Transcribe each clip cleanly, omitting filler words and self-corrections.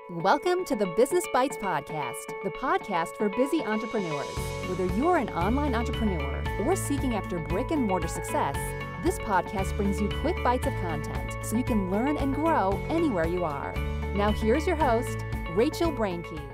Welcome to the Business Bites Podcast, the podcast for busy entrepreneurs. Whether you're an online entrepreneur or seeking after brick and mortar success, this podcast brings you quick bites of content so you can learn and grow anywhere you are. Now here's your host, Rachel Brainke.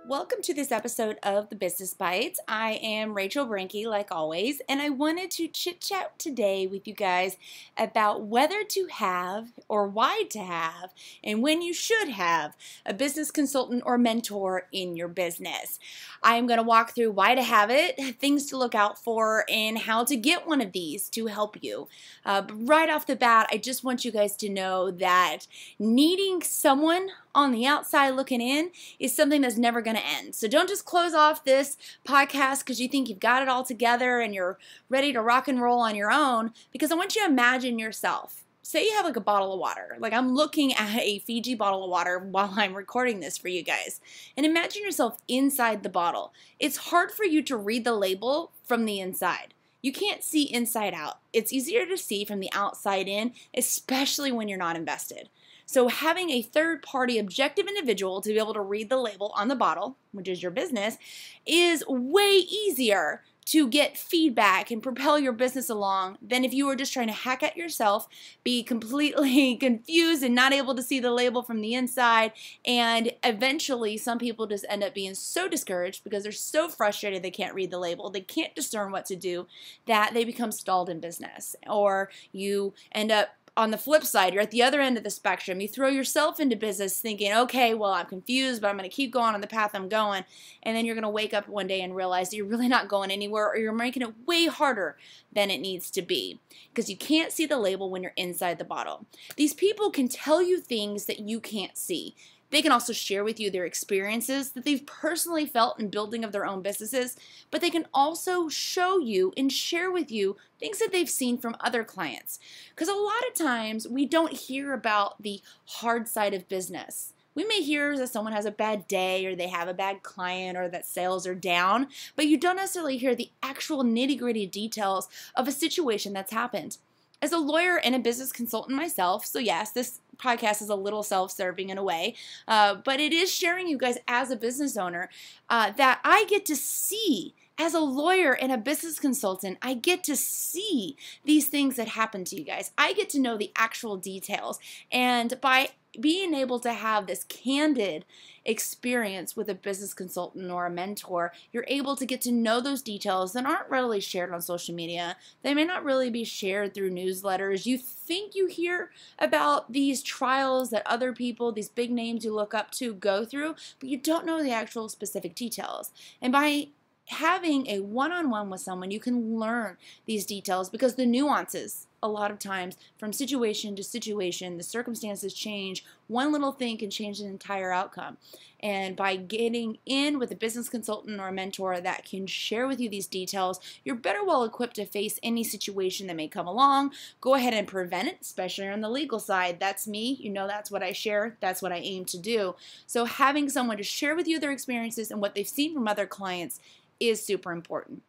Welcome to this episode of the Business Bites. I am Rachel Brainke, like always, and I wanted to chit-chat today with you guys about whether to have or why to have and when you should have a business consultant or mentor in your business. I am going to walk through why to have it, things to look out for, and how to get one of these to help you. But right off the bat, I just want you guys to know that needing someone on the outside looking in is something that's never going to end. So don't just close off this podcast because you think you've got it all together and you're ready to rock and roll on your own, because I want you to imagine yourself. Say you have like a bottle of water. Like I'm looking at a Fiji bottle of water while I'm recording this for you guys. And imagine yourself inside the bottle. It's hard for you to read the label from the inside. You can't see inside out. It's easier to see from the outside in, especially when you're not invested. So having a third-party objective individual to be able to read the label on the bottle, which is your business, is way easier to get feedback and propel your business along than if you were just trying to hack at yourself, be completely confused and not able to see the label from the inside, and eventually some people just end up being so discouraged because they're so frustrated they can't read the label, they can't discern what to do, that they become stalled in business. Or you end up on the flip side, you're at the other end of the spectrum. You throw yourself into business thinking, okay, well, I'm confused, but I'm going to keep going on the path I'm going. And then you're going to wake up one day and realize that you're really not going anywhere, or you're making it way harder than it needs to be because you can't see the label when you're inside the bottle. These people can tell you things that you can't see. They can also share with you their experiences that they've personally felt in building of their own businesses, but they can also show you and share with you things that they've seen from other clients. Because a lot of times we don't hear about the hard side of business. We may hear that someone has a bad day or they have a bad client or that sales are down, but you don't necessarily hear the actual nitty-gritty details of a situation that's happened. As a lawyer and a business consultant myself, so yes, this podcast is a little self-serving in a way, but it is sharing you guys as a business owner that I get to see. As a lawyer and a business consultant, I get to see these things that happen to you guys. I get to know the actual details, and by being able to have this candid experience with a business consultant or a mentor, you're able to get to know those details that aren't readily shared on social media. They may not really be shared through newsletters. You think you hear about these trials that other people, these big names you look up to, go through, but you don't know the actual specific details. And by having a one-on-one with someone, you can learn these details because the nuances, a lot of times, from situation to situation, the circumstances change. One little thing can change the entire outcome. And by getting in with a business consultant or a mentor that can share with you these details, you're better well equipped to face any situation that may come along. Go ahead and prevent it, especially on the legal side. That's me. You know, that's what I share. That's what I aim to do. So having someone to share with you their experiences and what they've seen from other clients is super important.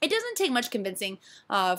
It doesn't take much convincing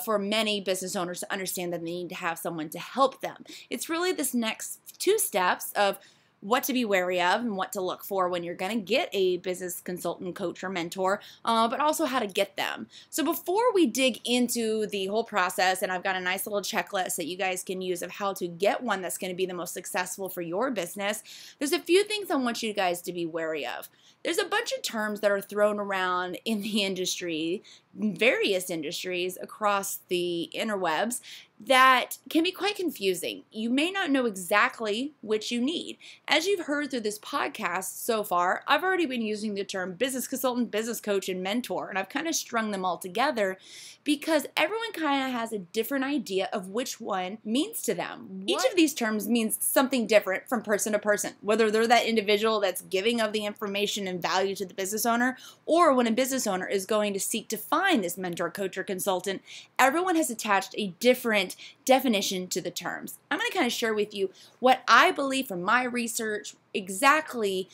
for many business owners to understand that they need to have someone to help them. It's really this next two steps of what to be wary of and what to look for when you're going to get a business consultant, coach, or mentor, but also how to get them. So before we dig into the whole process, and I've got a nice little checklist that you guys can use of how to get one that's going to be the most successful for your business, there's a few things I want you guys to be wary of. There's a bunch of terms that are thrown around in the industry, various industries across the interwebs, that can be quite confusing. You may not know exactly which you need. As you've heard through this podcast so far, I've already been using the term business consultant, business coach, and mentor, and I've kind of strung them all together because everyone kind of has a different idea of which one means to them. Each of these terms means something different from person to person, whether they're that individual that's giving of the information and value to the business owner, or when a business owner is going to seek to find this mentor, coach, or consultant. Everyone has attached a different definition to the terms. I'm going to kind of share with you what I believe from my research, exactly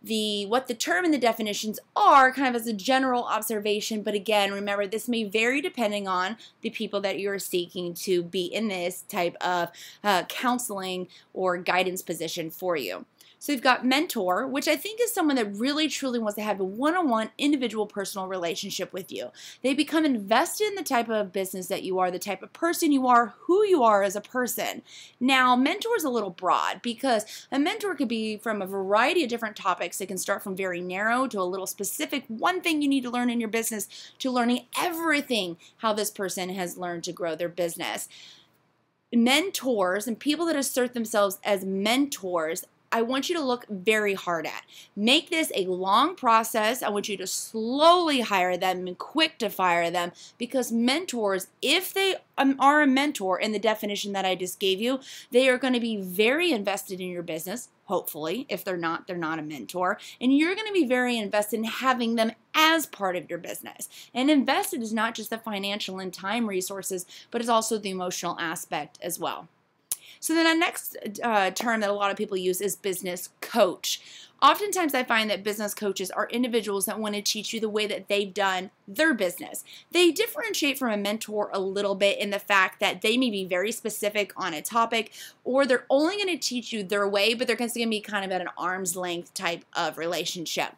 what the term and the definitions are, kind of as a general observation. But again, remember, this may vary depending on the people that you're seeking to be in this type of counseling or guidance position for you. So you've got mentor, which I think is someone that really truly wants to have a one-on-one individual personal relationship with you. They become invested in the type of business that you are, the type of person you are, who you are as a person. Now, mentor is a little broad because a mentor could be from a variety of different topics. It can start from very narrow to a little specific, one thing you need to learn in your business, to learning everything how this person has learned to grow their business. Mentors and people that assert themselves as mentors, I want you to look very hard at. Make this a long process. I want you to slowly hire them and quick to fire them, because mentors, if they are a mentor in the definition that I just gave you, they are going to be very invested in your business. Hopefully, if they're not a mentor, and you're going to be very invested in having them as part of your business. And invested is not just the financial and time resources, but it's also the emotional aspect as well. So then the next term that a lot of people use is business coach. Oftentimes I find that business coaches are individuals that want to teach you the way that they've done their business. They differentiate from a mentor a little bit in the fact that they may be very specific on a topic, or they're only going to teach you their way, but they're going to be kind of at an arm's length type of relationship.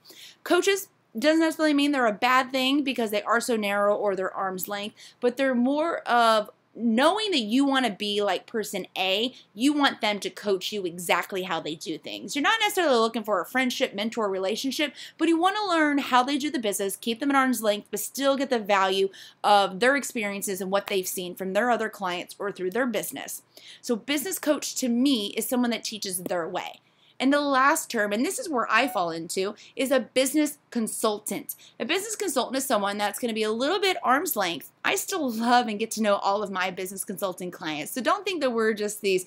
Coaches doesn't necessarily mean they're a bad thing because they are so narrow or they're arm's length, but they're more of knowing that you want to be like person A, you want them to coach you exactly how they do things. You're not necessarily looking for a friendship, mentor relationship, but you want to learn how they do the business, keep them at arm's length, but still get the value of their experiences and what they've seen from their other clients or through their business. So business coach to me is someone that teaches their way. And the last term, and this is where I fall into, is a business consultant. A business consultant is someone that's going to be a little bit arm's length. I still love and get to know all of my business consulting clients. So don't think that we're just these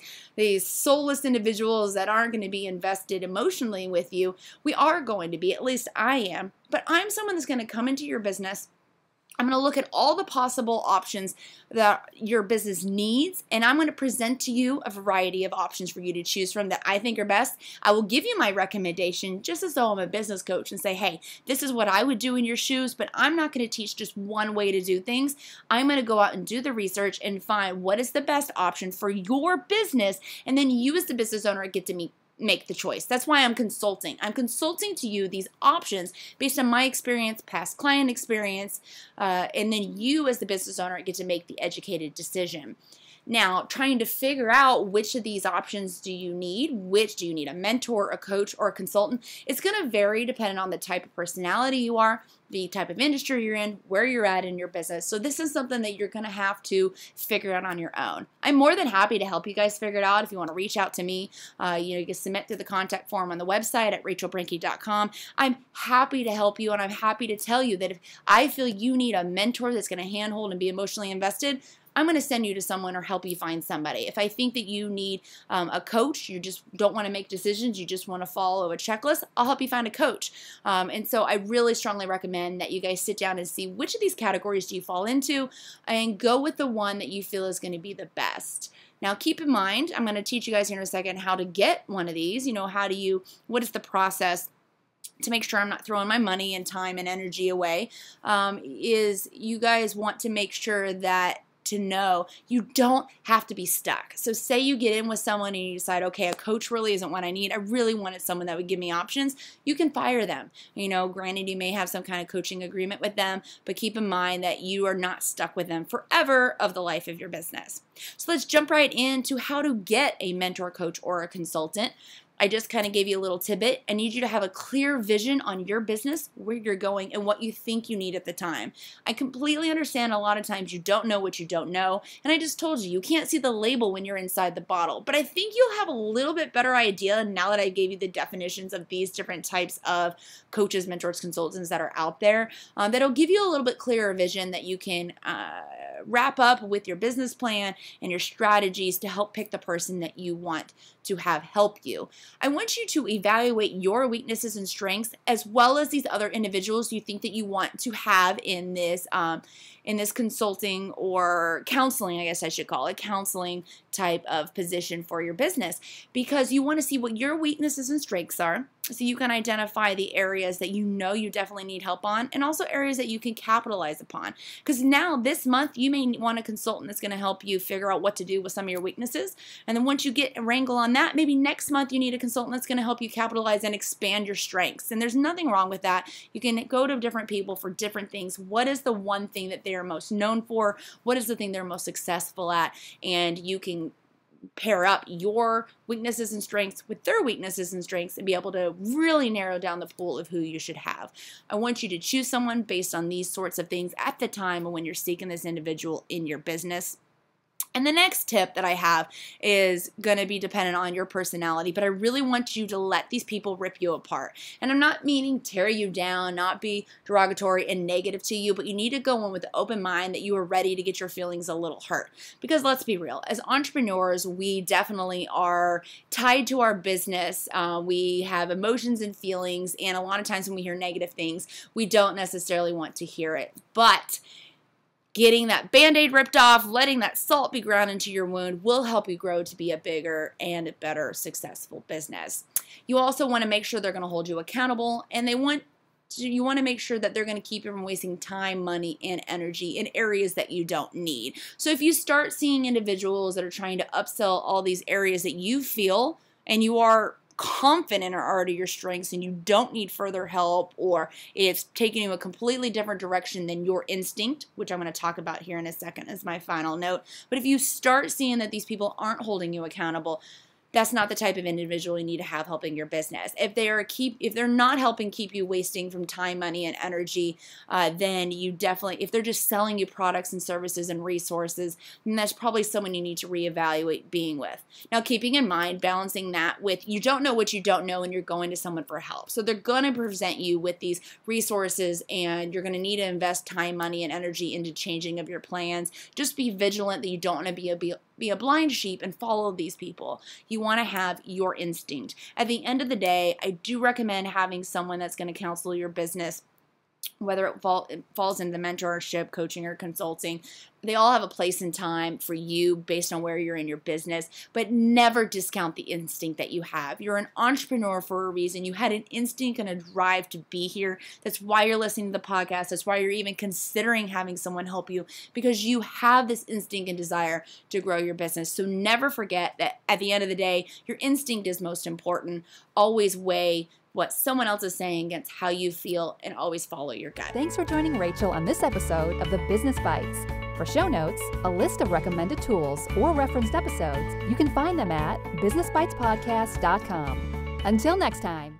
soulless individuals that aren't going to be invested emotionally with you. We are going to be, at least I am. But I'm someone that's going to come into your business. I'm going to look at all the possible options that your business needs, and I'm going to present to you a variety of options for you to choose from that I think are best. I will give you my recommendation just as though I'm a business coach and say, hey, this is what I would do in your shoes, but I'm not going to teach just one way to do things. I'm going to go out and do the research and find what is the best option for your business, and then you as the business owner get to make the choice. That's why I'm consulting. I'm consulting to you these options based on my experience, past client experience, and then you as the business owner get to make the educated decision. Now, trying to figure out which of these options do you need, which do you need, a mentor, a coach, or a consultant, it's going to vary depending on the type of personality you are, the type of industry you're in, where you're at in your business. So this is something that you're going to have to figure out on your own. I'm more than happy to help you guys figure it out. If you want to reach out to me, you can submit through the contact form on the website at rachelbrinke.com. I'm happy to help you, and I'm happy to tell you that if I feel you need a mentor that's going to handhold and be emotionally invested, I'm going to send you to someone or help you find somebody. If I think that you need a coach, you just don't want to make decisions, you just want to follow a checklist, I'll help you find a coach. And so I really strongly recommend that you guys sit down and see which of these categories do you fall into and go with the one that you feel is going to be the best. Now, keep in mind, I'm going to teach you guys here in a second how to get one of these. What is the process to make sure I'm not throwing my money and time and energy away, is you guys want to make sure that to know you don't have to be stuck. So say you get in with someone and you decide, okay, a coach really isn't what I need. I really wanted someone that would give me options. You can fire them. Granted, you may have some kind of coaching agreement with them, but keep in mind that you are not stuck with them forever of the life of your business. So let's jump right into how to get a mentor, coach, or a consultant. I just kind of gave you a little tidbit. I need you to have a clear vision on your business, where you're going, and what you think you need at the time. I completely understand a lot of times you don't know what you don't know, and I just told you can't see the label when you're inside the bottle. But I think you'll have a little bit better idea now that I gave you the definitions of these different types of coaches, mentors, consultants that are out there. That'll give you a little bit clearer vision that you can wrap up with your business plan and your strategies to help pick the person that you want to have help you. I want you to evaluate your weaknesses and strengths as well as these other individuals you think that you want to have in this consulting or counseling, I guess I should call it, counseling type of position for your business, because you want to see what your weaknesses and strengths are. so you can identify the areas that you know you definitely need help on, and also areas that you can capitalize upon. Because now this month you may want a consultant that's going to help you figure out what to do with some of your weaknesses. And then once you get a wrangle on that, maybe next month you need a consultant that's going to help you capitalize and expand your strengths. And there's nothing wrong with that. You can go to different people for different things. What is the one thing that they are most known for? What is the thing they're most successful at? And you can pair up your weaknesses and strengths with their weaknesses and strengths and be able to really narrow down the pool of who you should have. I want you to choose someone based on these sorts of things at the time when you're seeking this individual in your business. And the next tip that I have is going to be dependent on your personality, but I really want you to let these people rip you apart. And I'm not meaning tear you down, not be derogatory and negative to you, but you need to go in with an open mind that you are ready to get your feelings a little hurt. Because let's be real, as entrepreneurs, we definitely are tied to our business. We have emotions and feelings, and a lot of times when we hear negative things, we don't necessarily want to hear it. But getting that Band-Aid ripped off, letting that salt be ground into your wound will help you grow to be a bigger and a better successful business. You also want to make sure they're going to hold you accountable, and you want to make sure that they're going to keep you from wasting time, money, and energy in areas that you don't need. So if you start seeing individuals that are trying to upsell all these areas that you feel and you are confident are already your strengths and you don't need further help, or it's taking you a completely different direction than your instinct, which I'm going to talk about here in a second as my final note. But if you start seeing that these people aren't holding you accountable, that's not the type of individual you need to have helping your business. If they're not helping keep you wasting from time, money, and energy, then you definitely, if they're just selling you products and services and resources, then that's probably someone you need to reevaluate being with. Now, keeping in mind, balancing that with you don't know what you don't know and you're going to someone for help. So they're going to present you with these resources and you're going to need to invest time, money, and energy into changing of your plans. Just be vigilant that you don't want to be a blind sheep and follow these people. You want to have your instinct. At the end of the day, I do recommend having someone that's going to counsel your business, whether it falls into mentorship, coaching, or consulting. They all have a place and time for you based on where you're in your business, but never discount the instinct that you have. You're an entrepreneur for a reason. You had an instinct and a drive to be here. That's why you're listening to the podcast. That's why you're even considering having someone help you, because you have this instinct and desire to grow your business. So never forget that at the end of the day, your instinct is most important. Always weigh what someone else is saying against how you feel, and always follow your gut. Thanks for joining Rachel on this episode of The Business Bites. For show notes, a list of recommended tools, or referenced episodes, you can find them at businessbitespodcast.com. Until next time.